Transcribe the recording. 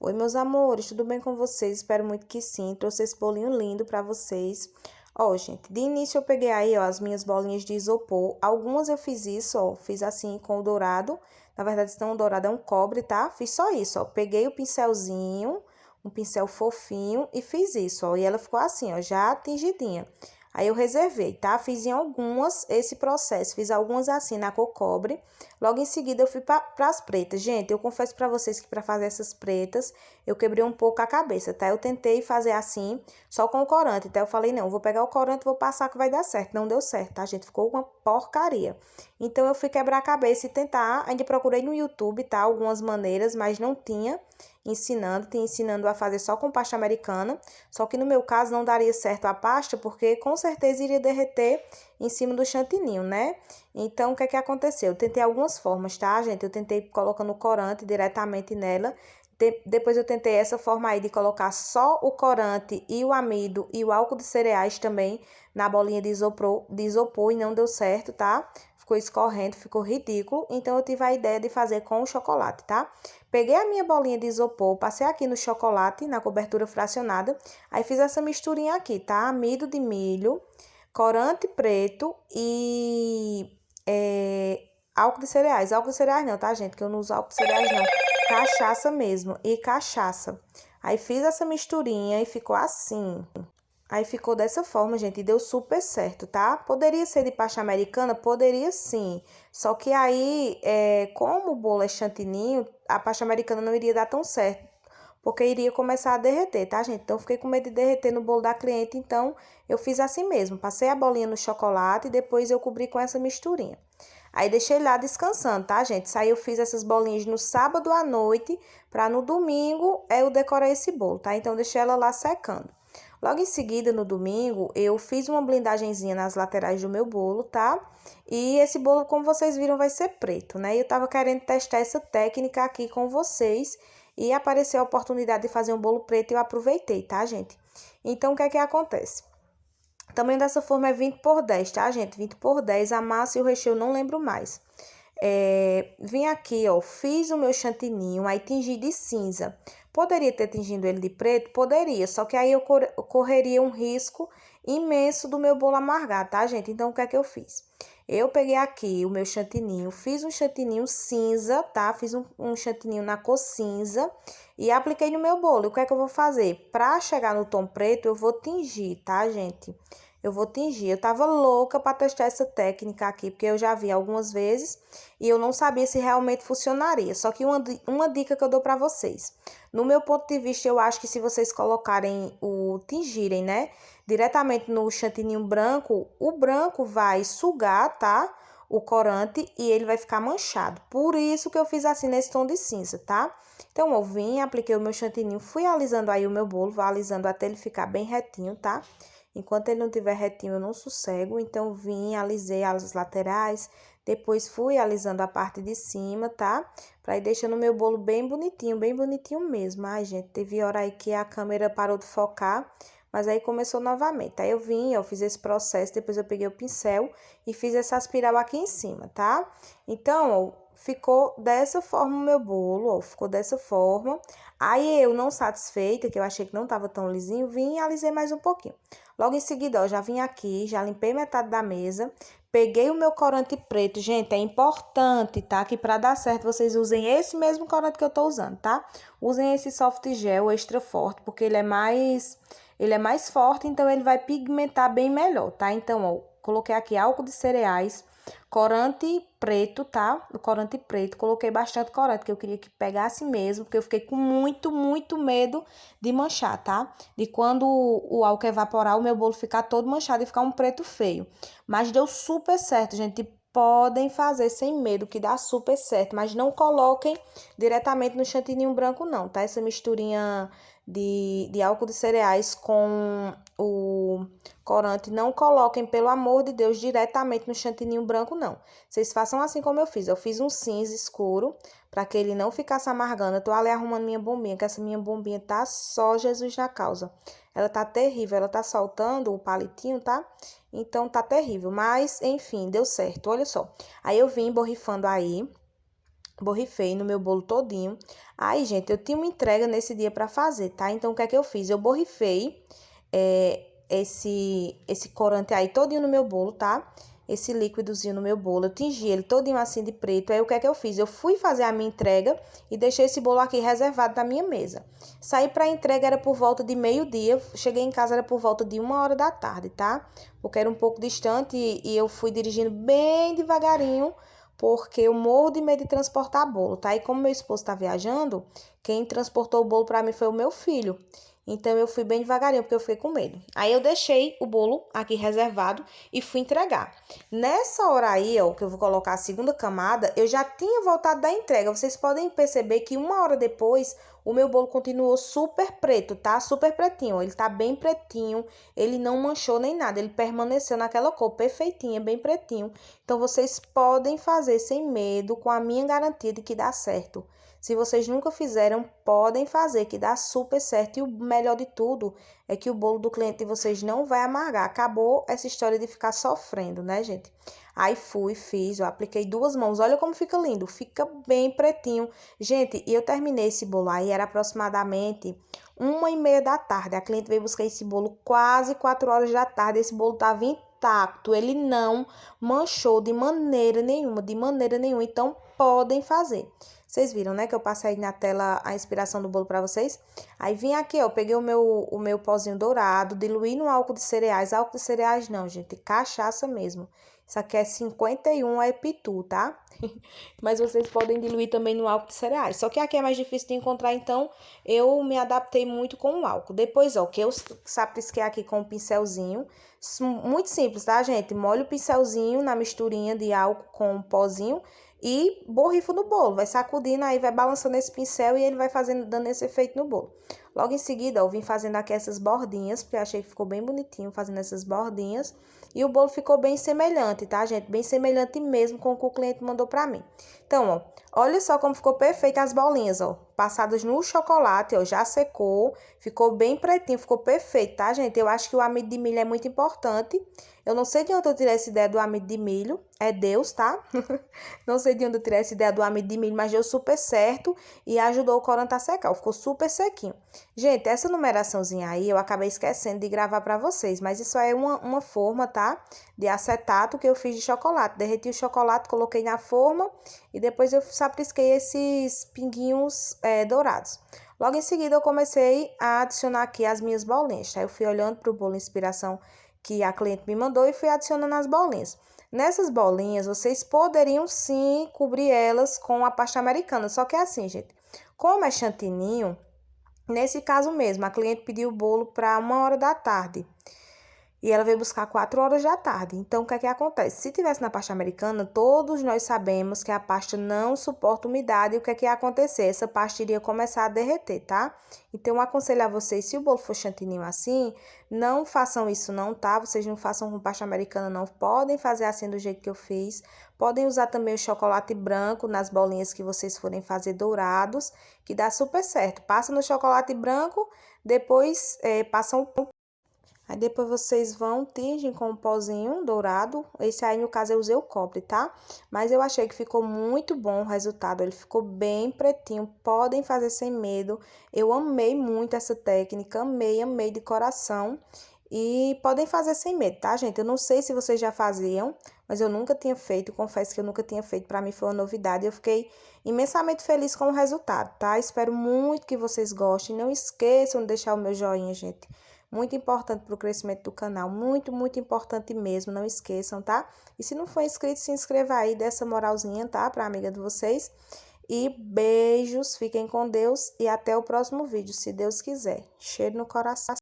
Oi, meus amores, tudo bem com vocês? Espero muito que sim. Trouxe esse bolinho lindo pra vocês. Ó, gente, de início eu peguei aí, ó, as minhas bolinhas de isopor. Algumas eu fiz isso, ó, fiz assim com o dourado. Na verdade, não, o dourado é um cobre, tá? Fiz só isso, ó. Peguei o pincelzinho, um pincel fofinho e fiz isso, ó. E ela ficou assim, ó, já tingidinha. Aí eu reservei, tá? Fiz em algumas esse processo, fiz algumas assim na cor cobre. Logo em seguida eu fui para as pretas. Gente, eu confesso para vocês que para fazer essas pretas, eu quebrei um pouco a cabeça, tá? Eu tentei fazer assim, só com o corante, tá? Eu falei, não, vou pegar o corante e vou passar que vai dar certo. Não deu certo, tá, gente? Ficou uma porcaria. Então eu fui quebrar a cabeça e tentar, ainda procurei no YouTube, tá? Algumas maneiras, mas não tinha tinha ensinando a fazer só com pasta americana, só que no meu caso não daria certo a pasta, porque com certeza iria derreter em cima do chantininho, né? Então, o que é que aconteceu? Eu tentei algumas formas, tá, gente? Eu tentei colocando o corante diretamente nela, depois eu tentei essa forma aí de colocar só o corante e o amido e o álcool de cereais também na bolinha de isopor e não deu certo, tá? Ficou escorrendo, ficou ridículo. Então, eu tive a ideia de fazer com o chocolate, tá? Peguei a minha bolinha de isopor, passei aqui no chocolate, na cobertura fracionada. Aí, fiz essa misturinha aqui, tá? Amido de milho, corante preto e álcool de cereais. Álcool de cereais não, tá, gente? Que eu não uso álcool de cereais, não. Cachaça mesmo. E cachaça. Aí, fiz essa misturinha e ficou assim. Aí ficou dessa forma, gente, e deu super certo, tá? Poderia ser de pasta americana? Poderia sim. Só que aí, como o bolo é chantininho, a pasta americana não iria dar tão certo, porque iria começar a derreter, tá, gente? Então, eu fiquei com medo de derreter no bolo da cliente, então eu fiz assim mesmo. Passei a bolinha no chocolate e depois eu cobri com essa misturinha. Aí, deixei lá descansando, tá, gente? Aí, eu fiz essas bolinhas no sábado à noite, pra no domingo eu decorar esse bolo, tá? Então, deixei ela lá secando. Logo em seguida, no domingo, eu fiz uma blindagenzinha nas laterais do meu bolo, tá? E esse bolo, como vocês viram, vai ser preto, né? E eu tava querendo testar essa técnica aqui com vocês e apareceu a oportunidade de fazer um bolo preto e eu aproveitei, tá, gente? Então, o que é que acontece? O tamanho dessa forma é 20 por 10, tá, gente? 20 por 10, a massa e o recheio eu não lembro mais. Vim aqui, ó, fiz o meu chantininho, aí tingi de cinza. Poderia ter tingido ele de preto? Poderia, só que aí eu correria um risco imenso do meu bolo amargar, tá, gente? Então, o que é que eu fiz? Eu peguei aqui o meu chantininho, fiz um chantininho cinza, tá? Fiz um chantininho na cor cinza e apliquei no meu bolo. E o que é que eu vou fazer? Pra chegar no tom preto, eu vou tingir, tá, gente? Eu vou tingir. Eu tava louca para testar essa técnica aqui, porque eu já vi algumas vezes e eu não sabia se realmente funcionaria. Só que uma dica que eu dou para vocês. No meu ponto de vista, eu acho que se vocês colocarem tingirem, né, diretamente no chantininho branco, o branco vai sugar, tá? O corante e ele vai ficar manchado. Por isso que eu fiz assim nesse tom de cinza, tá? Então, eu vim, apliquei o meu chantininho, fui alisando aí o meu bolo, vou alisando até ele ficar bem retinho, tá? Enquanto ele não tiver retinho, eu não sossego. Então, vim, alisei as laterais. Depois, fui alisando a parte de cima, tá? Pra ir deixando o meu bolo bem bonitinho mesmo. Ai, gente, teve hora aí que a câmera parou de focar. Mas aí, começou novamente. Aí, eu vim, eu fiz esse processo. Depois, eu peguei o pincel e fiz essa espiral aqui em cima, tá? Então, ó, ficou dessa forma o meu bolo, ó. Ficou dessa forma. Aí, eu não satisfeita, que eu achei que não tava tão lisinho, vim e alisei mais um pouquinho. Logo em seguida, ó, já vim aqui, já limpei metade da mesa, peguei o meu corante preto. Gente, é importante, tá? Que pra dar certo vocês usem esse mesmo corante que eu tô usando, tá? Usem esse soft gel extra forte, porque ele é mais forte, então ele vai pigmentar bem melhor, tá? Então, ó, coloquei aqui álcool de cereais, corante preto, tá? O corante preto, coloquei bastante corante, que eu queria que pegasse mesmo, porque eu fiquei com muito, muito medo de manchar, tá? De quando o álcool evaporar, o meu bolo ficar todo manchado e ficar um preto feio. Mas deu super certo, gente. Podem fazer sem medo, que dá super certo. Mas não coloquem diretamente no chantininho branco, não, tá? Essa misturinha de álcool de cereais com o corante, não coloquem, pelo amor de Deus, diretamente no chantininho branco, não. Vocês façam assim como eu fiz. Eu fiz um cinza escuro, para que ele não ficasse amargando. Eu tô ali arrumando minha bombinha, que essa minha bombinha tá só Jesus na causa. Ela tá terrível, ela tá soltando o palitinho, tá? Então, tá terrível. Mas, enfim, deu certo, olha só. Aí, eu vim borrifando aí. borrifei no meu bolo todinho. Aí, gente, eu tinha uma entrega nesse dia pra fazer, tá? Então, o que é que eu fiz? Eu borrifei esse corante aí todinho no meu bolo, tá? Esse líquidozinho no meu bolo, eu tingi ele todinho assim de preto. Aí, o que é que eu fiz? Eu fui fazer a minha entrega e deixei esse bolo aqui reservado na minha mesa. Saí pra entrega, era por volta de meio-dia. Cheguei em casa, era por volta de 1 hora da tarde, tá? Porque era um pouco distante e eu fui dirigindo bem devagarinho, porque eu morro de medo de transportar bolo, tá? E como meu esposo tá viajando, quem transportou o bolo pra mim foi o meu filho. Então, eu fui bem devagarinho, porque eu fiquei com medo. Aí, eu deixei o bolo aqui reservado e fui entregar. Nessa hora aí, ó, que eu vou colocar a segunda camada, eu já tinha voltado da entrega. Vocês podem perceber que 1 hora depois, o meu bolo continuou super preto, tá? Super pretinho. Ele tá bem pretinho, ele não manchou nem nada. Ele permaneceu naquela cor perfeitinha, bem pretinho. Então, vocês podem fazer sem medo, com a minha garantia de que dá certo. Se vocês nunca fizeram, podem fazer, que dá super certo. E o melhor de tudo é que o bolo do cliente de vocês não vai amargar. Acabou essa história de ficar sofrendo, né, gente? Aí fiz, eu apliquei 2 mãos. Olha como fica lindo, fica bem pretinho. Gente, e eu terminei esse bolo aí, era aproximadamente 1h30 da tarde. A cliente veio buscar esse bolo quase 4 horas da tarde. Esse bolo tava intacto, ele não manchou de maneira nenhuma, de maneira nenhuma. Então, podem fazer. Vocês viram, né, que eu passei aí na tela a inspiração do bolo pra vocês? Aí vim aqui, ó, peguei o meu pozinho dourado, diluí no álcool de cereais. Álcool de cereais não, gente, cachaça mesmo. Isso aqui é 51, é Pitu, tá? Mas vocês podem diluir também no álcool de cereais. Só que aqui é mais difícil de encontrar, então eu me adaptei muito com o álcool. Depois, ó, que eu saprisquei aqui com o pincelzinho. Muito simples, tá, gente? Molho o pincelzinho na misturinha de álcool com o pozinho e borrifo no bolo. Vai sacudindo, aí vai balançando esse pincel e ele vai fazendo, dando esse efeito no bolo. Logo em seguida, eu vim fazendo aqui essas bordinhas, porque eu achei que ficou bem bonitinho fazendo essas bordinhas. E o bolo ficou bem semelhante, tá, gente? Bem semelhante mesmo com o que o cliente mandou pra mim. Então, ó, olha só como ficou perfeito as bolinhas, ó. Passadas no chocolate, ó, já secou. Ficou bem pretinho, ficou perfeito, tá, gente? Eu acho que o amido de milho é muito importante. Eu não sei de onde eu tirei essa ideia do amido de milho. É Deus, tá? Não sei de onde eu tirei essa ideia do amido de milho, mas deu super certo e ajudou o corante a secar. Ficou super sequinho. Gente, essa numeraçãozinha aí eu acabei esquecendo de gravar pra vocês, mas isso aí é uma forma, tá? De acetato que eu fiz de chocolate. Derreti o chocolate, coloquei na forma e depois eu saprisquei esses pinguinhos dourados. Logo em seguida, eu comecei a adicionar aqui as minhas bolinhas, tá? Eu fui olhando pro bolo inspiração que a cliente me mandou e fui adicionando as bolinhas. Nessas bolinhas, vocês poderiam sim cobrir elas com a pasta americana. Só que é assim, gente. Como é chantininho, nesse caso mesmo, a cliente pediu o bolo para 1 hora da tarde. E ela veio buscar 4 horas da tarde. Então, o que é que acontece? Se tivesse na pasta americana, todos nós sabemos que a pasta não suporta umidade. E o que é que ia acontecer? Essa pasta iria começar a derreter, tá? Então, eu aconselho a vocês, se o bolo for chantininho assim, não façam isso não, tá? Vocês não façam com pasta americana não. Podem fazer assim do jeito que eu fiz. Podem usar também o chocolate branco nas bolinhas que vocês forem fazer dourados, que dá super certo. Passa no chocolate branco, depois passam aí depois vocês vão, tingem com um pozinho dourado. Esse aí, no caso, eu usei o cobre, tá? Mas eu achei que ficou muito bom o resultado. Ele ficou bem pretinho. Podem fazer sem medo. Eu amei muito essa técnica. Amei, amei de coração. E podem fazer sem medo, tá, gente? Eu não sei se vocês já faziam, mas eu nunca tinha feito. Confesso que eu nunca tinha feito. Pra mim foi uma novidade. Eu fiquei imensamente feliz com o resultado, tá? Espero muito que vocês gostem. Não esqueçam de deixar o meu joinha, gente. Muito importante para o crescimento do canal, muito, muito importante mesmo, não esqueçam, tá? E se não for inscrito, se inscreva aí, dê essa moralzinha, tá? Para amiga de vocês. E beijos, fiquem com Deus e até o próximo vídeo, se Deus quiser. Cheiro no coração.